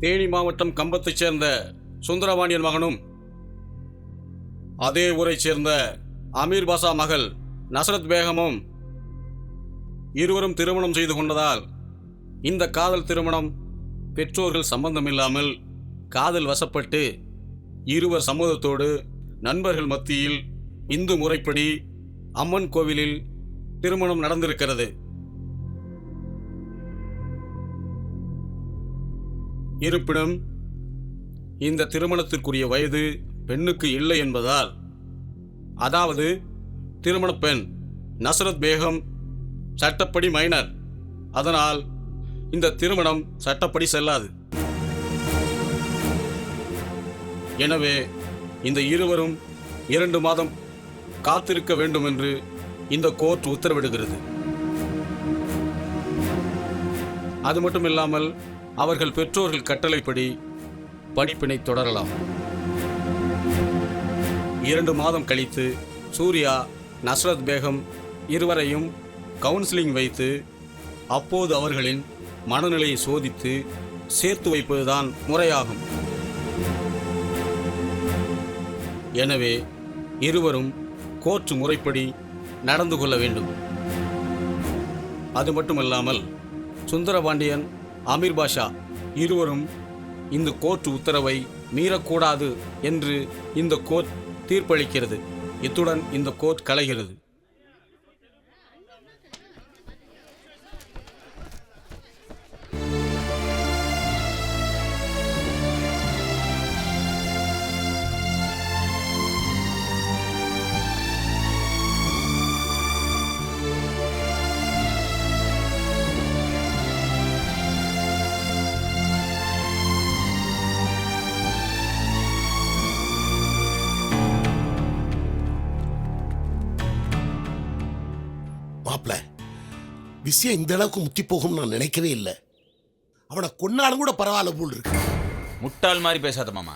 தேனி மாவட்டம் கம்பத்தைச் சேர்ந்த சுந்தரபாண்டியன் மகனும் அதே ஊரைச் சேர்ந்த அமீர் பாஷா மகள் நஸ்ரத் பேகமும் இருவரும் திருமணம் செய்து கொண்டதால் இந்த காதல் திருமணம் பெற்றோர்கள் சம்பந்தமில்லாமல் காதல் வசப்பட்டு இருவர் சம்மதத்தோடு நண்பர்கள் மத்தியில் இந்து முறைப்படி அம்மன் கோவிலில் திருமணம் நடந்திருக்கிறது. இருப்பினும் இந்த திருமணத்திற்குரிய வயது பெண்ணுக்கு இல்லை என்பதால், அதாவது திருமண பெண் நஸ்ரத் பேகம் சட்டப்படி மைனர், அதனால் இந்த திருமணம் சட்டப்படி செல்லாது. எனவே இந்த இருவரும் 2 மாதம் காத்திருக்க வேண்டும் என்று இந்த கோர்ட் உத்தரவிடுகிறது. அது மட்டுமில்லாமல் அவர்கள் பெற்றோர்கள் கட்டளைப்படி படிப்பினை தொடரலாம். 2 மாதம் கழித்து சூர்யா நஸ்ரத் பேகம் இருவரையும் கவுன்சிலிங் வைத்து அப்போது அவர்களின் மனநிலையை சோதித்து சேர்த்து வைப்பதுதான் முறையாகும். எனவே இருவரும் கோர்ட் முறைப்படி நடந்து கொள்ள வேண்டும். அது மட்டுமல்லாமல் சுந்தரபாண்டியன், அமீர் பாஷா இருவரும் இந்த கோர்ட் உத்தரவை மீறக்கூடாது என்று இந்த கோர்ட் தீர்ப்பளிக்கிறது. இத்துடன் இந்த கோர்ட் கலைகிறது. மாப்ள, விஷயம் இந்த அளவுக்கு முத்தி போகும் நான் நினைக்கவே இல்லை. அவனை கொன்னாலும் கூட பரவாயில்ல போல் இருக்கு. முட்டாள் மாதிரி பேசாத மாமா.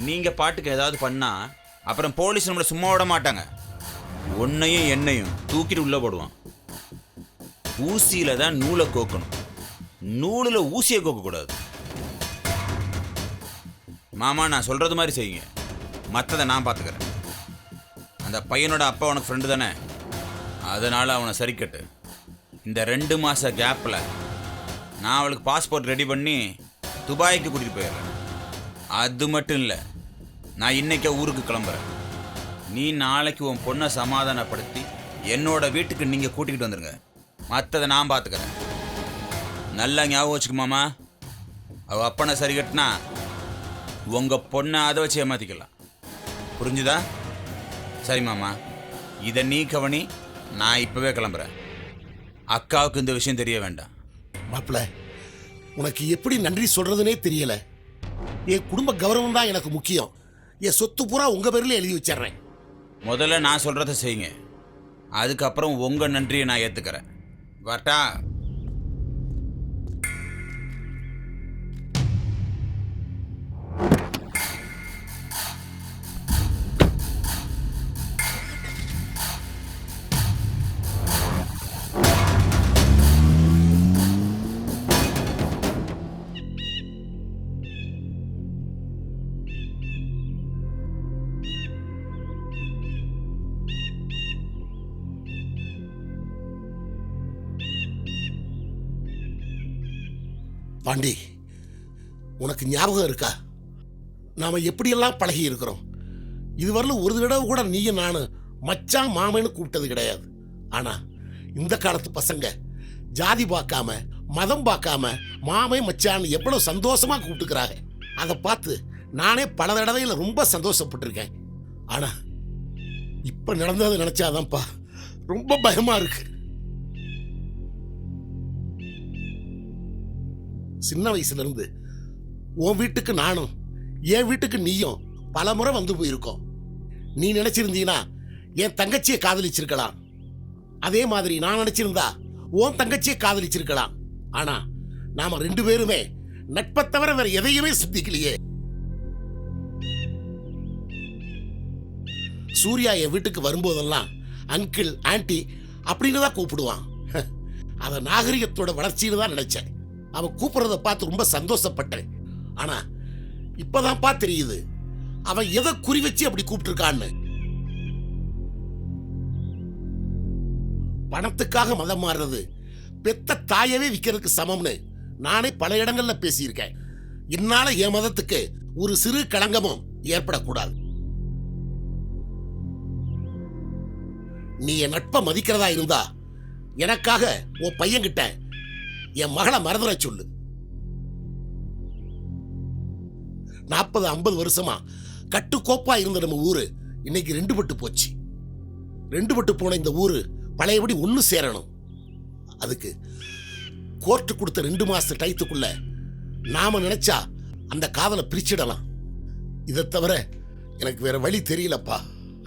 நீங்க பாட்டுக்கு ஏதாவது பண்ணா அப்புறம் போலீஸ் நம்மளை சும்மா விட மாட்டாங்க. உன்னையும் என்னையும் தூக்கிட்டு உள்ள போடுவான். ஊசியில தான் நூலை கோக்கணும், நூலில் ஊசியை கோக்கக்கூடாது. மாமா, நான் சொல்றது மாதிரி செய்யுங்க, மற்றதை நான் பார்த்துக்கிறேன். அந்த பையனோட அப்பா உனக்கு ஃப்ரெண்டு தானே, அதனால் அவனை சரிக்கட்டு. இந்த 2 மாத கேப்பில் நான் அவளுக்கு பாஸ்போர்ட் ரெடி பண்ணி துபாய்க்கு கூட்டிகிட்டு போயிடுறேன். அது மட்டும் இல்லை, நான் இன்றைக்கே ஊருக்கு கிளம்புறேன். நீ நாளைக்கு உன் பொண்ணை சமாதானப்படுத்தி என்னோட வீட்டுக்கு நீங்கள் கூட்டிகிட்டு வந்துடுங்க. மற்றதை நான் பார்த்துக்கிறேன். நல்லா ஞாபகம் வச்சுக்கு மாமா. அவள் அப்பனை சரி கட்டினா உங்கள் பொண்ணை அதை வச்சு ஏமாற்றிக்கலாம். புரிஞ்சுதா? சரி மாமா, இதை நீ கவனி. நான் இப்போவே கிளம்புறேன். அக்காவுக்கு இந்த விஷயம் தெரிய வேண்டாம். மாப்பிள, உனக்கு எப்படி நன்றி சொல்றதுனே தெரியல. என் குடும்ப கௌரவம் தான் எனக்கு முக்கியம். என் சொத்து பூரா உங்க பேர்ல எழுதி வச்சிடுறேன். முதல்ல நான் சொல்றத செய்யுங்க, அதுக்கப்புறம் உங்க நன்றியை நான் ஏத்துக்கிறேன். வரட்டா? பாண்டி, உனக்கு ஞாபகம் இருக்கா நாம எப்படியெல்லாம் பழகி இருக்கிறோம்? இதுவரையிலும் ஒரு தடவை கூட நீயும் நானும் மச்சான் மாமன்னு கூப்பிட்டது கிடையாது. ஆனா இந்த காலத்து பசங்க ஜாதி பார்க்காம மதம் பார்க்காம மாமே மச்சான்னு எவ்வளவு சந்தோஷமா கூப்பிட்டுக்கிறாங்க. அதை பார்த்து நானே பல தடவையில் ரொம்ப சந்தோஷப்பட்டிருக்கேன். ஆனா இப்ப நடந்தது நினைச்சாதான்ப்பா ரொம்ப பயமா இருக்கு. சின்ன வயசுல இருந்து உன் வீட்டுக்கு நானும் என் வீட்டுக்கு நீயும் பல முறை வந்து போயிருக்கோம். நீ நினைச்சிருந்தீனா என் தங்கச்சியை காதலிச்சிருக்கலாம். அதே மாதிரி நான் நினைச்சிருந்தா உன் தங்கச்சியை காதலிச்சிருக்கலாம். ஆனா நாம 2 பேருமே நட்பை தவிர வேற எதையுமே சிந்திக்கலையே. சூர்யா என் வீட்டுக்கு வரும்போதெல்லாம் அங்கிள், ஆன்டி அப்படின்னு தான் கூப்பிடுவான். அதை நாகரிகத்தோட வளர்ச்சின்னு தான் நினைச்சேன். அவன் கூப்பிடுறத பார்த்து ரொம்ப சந்தோஷப்பட்டேன். ஆனா இப்பதான்ப்பா தெரியுது அவன் எதை குறி வச்சு அப்படி கூப்பிட்டுருக்கான்னு. பணத்துக்காக மதம் மாறுறது பெத்த தாயவே விற்கிறதுக்கு சமம்னு நானே பல இடங்கள்ல பேசியிருக்கேன். என்னால என் மதத்துக்கு ஒரு சிறு களங்கமும் ஏற்படக்கூடாது. நீ என் நட்பை மதிக்கிறதா இருந்தா எனக்காக உன் பையன்கிட்ட என் மகளை மறந்துட சொல்லு. 40-50 வருஷமா கட்டுக்கோப்பா இருந்த நம்ம ஊரு இன்னைக்கு ரெண்டு பட்டு போச்சு. ரெண்டு பட்டு போன இந்த ஊரு பழையபடி ஒன்று சேரணும். அதுக்கு கோர்ட்டு கொடுத்த 2 மாச டயத்துக்குள்ள நாம நினைச்சா அந்த காதலை பிரிச்சிடலாம். இதை தவிர எனக்கு வேற வழி தெரியலப்பா.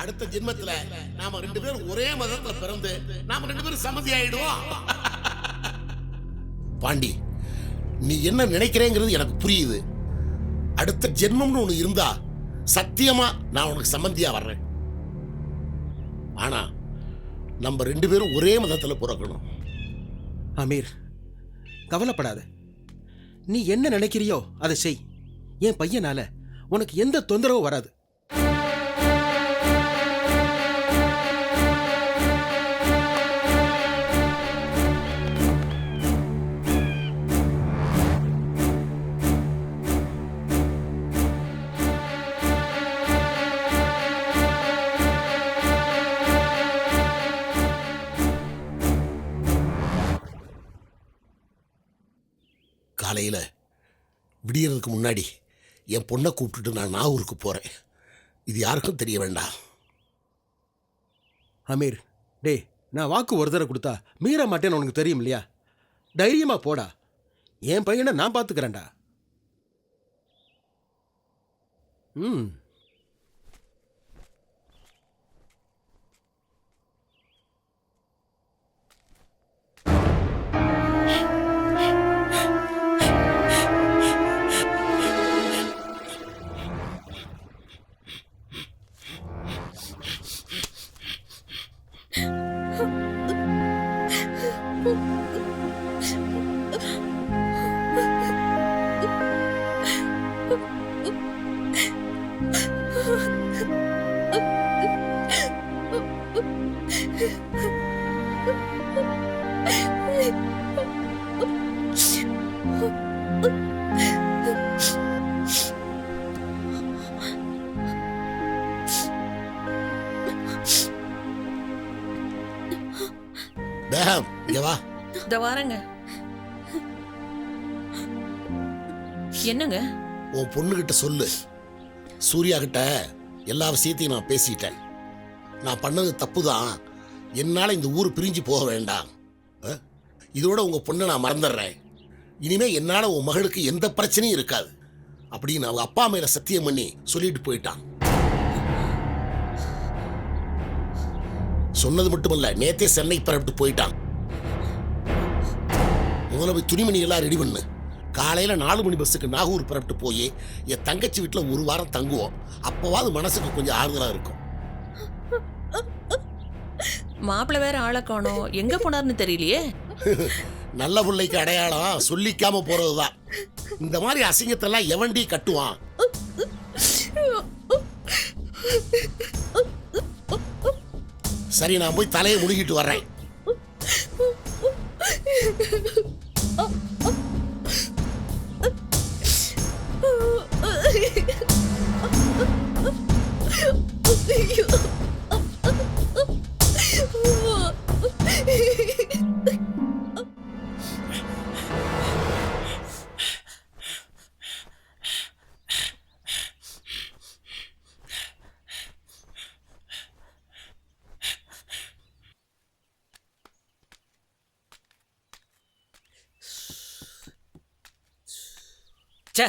அடுத்த ஜென்மத்துல நாம 2 பேரும் ஒரே மதத்துல பிறந்து நாம 2 பேரும் சம்மதி ஆயிடுவோம். பாண்டி, நீ என்ன நினைக்கிறேங்கிறது எனக்கு புரியுது. அடுத்த ஜென்மம்னு ஒண்ணு இருந்தா சத்தியமா நான் உனக்கு சம்மந்தியா வர்றேன். ஆனா நம்ம 2 பேரும் ஒரே மதத்துல பிறக்கணும். அமீர், கவலைப்படாத. நீ என்ன நினைக்கிறியோ அதை செய். என் பையனால உனக்கு எந்த தொந்தரவும் வராது. காலையில விடியறதுக்கு முன்னாடி என் பொண்ணை கூப்பிட்டுட்டு நான் நாகூருக்கு போறேன். இது யாருக்கும் தெரிய வேண்டாம். அமீர், டே, நான் வாக்கு ஒரு தடவை கொடுத்தா மீற மாட்டேன்னு உனக்கு தெரியும் இல்லையா? தைரியமா போடா. என் பையனை நான் பார்த்துக்கிறேன்டா. ம். பேகம், இங்க வா. இந்த வாரங்க. என்னங்க? உன் பொண்ணுகிட்ட சொல்லு, சூர்யா கிட்ட எல்லா விஷயத்தையும் நான் பேசிட்டேன். நான் பண்ணது தப்பு தான். என்னால் இந்த ஊர் பிரிஞ்சு போக வேண்டாம். இதோட உங்க பொண்ணை நான் மறந்துடுறேன். இனிமே என்னால் உன் மகளுக்கு எந்த பிரச்சனையும் இருக்காது அப்படின்னு அவங்க அப்பா மேல சத்தியம் பண்ணி சொல்லிட்டு போயிட்டான். சொன்னது மட்டுமல்ல, நேத்தே சென்னை பரப்பிட்டு போயிட்டான். முதல்ல போய் துணிமணி எல்லாம் ரெடி பண்ணு. காலையில 4 மணி பஸ்ஸுக்கு நாகூர் பரப்பிட்டு போய் என் தங்கச்சி வீட்டில் 1 வாரம் தங்குவோம். அப்பவாது மனசுக்கு கொஞ்சம் ஆறுதலா இருக்கும். மாப்பிள்ளை வேற ஆளை காணோம், எங்க போனார்னு தெரியலையே. நல்ல பிள்ளைக்கு அடையாளம் சொல்லிக்காம போறதுதான். இந்த மாதிரி அசிங்கத்தெல்லாம் எவன்டி கட்டுவான்? சரி, நான் போய் தலையை முழுகிட்டு வர்றேன். ச்சே,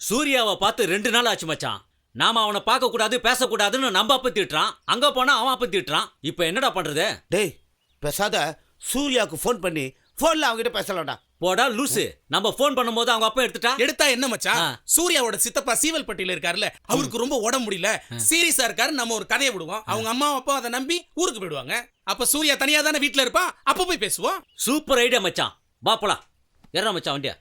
சூர்யாவை பார்த்து 2 நாள் ஆச்சு மச்சான். நாம அவனை பார்க்க கூடாது பேசக்கூடாதுன்னு நம்ம அப்ப திட்டுறான். அங்க போனா அவன் அப்ப திட்டுறான். இப்ப என்னடா பண்றது? டேய், பேசாத. சூர்யாவுக்கு ஃபோன் பண்ணி ஃபோன்ல அவங்ககிட்ட பேசலாம்டா. போடா லூசு. நம்ம ஃபோன் பண்ணும்போது அவங்க அப்பா எடுத்தா என்ன மச்சான்? சூர்யாவோட சித்தப்பா சீவல்பட்டியில இருக்காருல்ல, அவருக்கு ரொம்ப உடம்பு முடியல, சீரியஸா இருக்காரு. நம்ம ஒரு கதையை விடுவோம். அவங்க அம்மா அப்பா அதை நம்பி ஊருக்கு போயிடுவாங்க. அப்ப சூர்யா தனியா தானே வீட்டுல இருப்பான். அப்ப போய் பேசுவோம். சூப்பர் ஐடியா மச்சான். வா போலாம். ஏறா மச்சான் வண்டியா